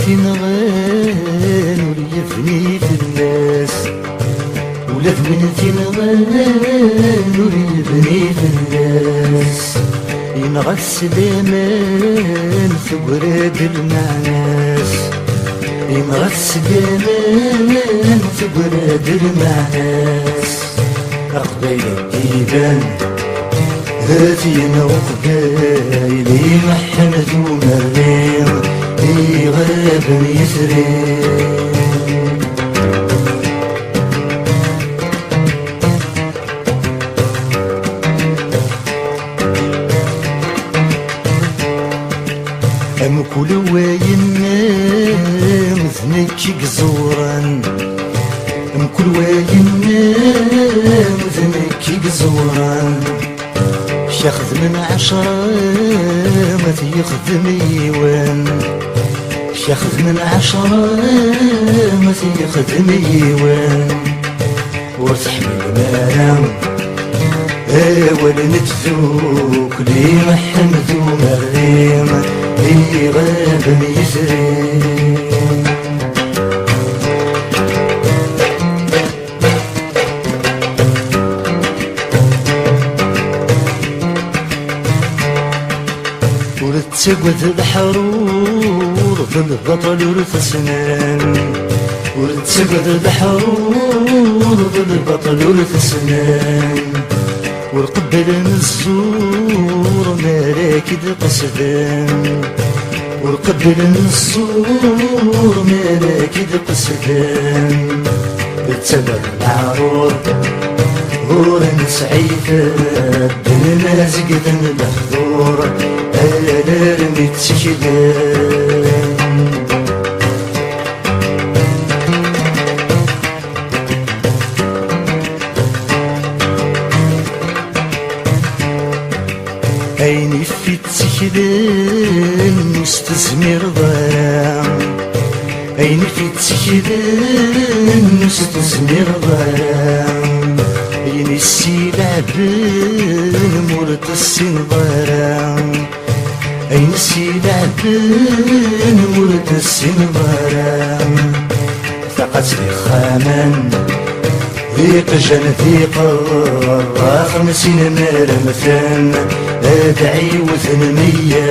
تنغان وليفني في الناس ولا ثمنتي نغان وليفني في الناس ينغى السلامان في وراد المعناس ينغى السلامان في وراد المعناس أقبيل الديبان هاتينا وقبايلي محمد ومريم غاب يسري أم كل واين مثنك قزوران أم كل واين مثنك قزوران شاخذ من 10 ما تيخدم يوان شاخذ من 10 ما تيخدم يوان وتحمل مرام ولا نتذوق لي محمد ومريم غاب يسري ورتسقد الحرور بالبطل ورثسنان ورتسقد الحرور بالبطل ورثسنان ورقبل الزور مراكد قصدان ورقبل الزور مراكد قصدان بتسبب العرور غورا سعيفة بنا زقد المحظور ألا رميت سجدان عيني في التكلان مستزمر ظلام عيني في التكلان مستزمر ظلام عيني السيلعبان مورد السنظرام عيني السيلعبان مورد السنظرام ثقت لي خامان ذيق جن ذيق الراخ مسين نار مثان أدعي وثنمية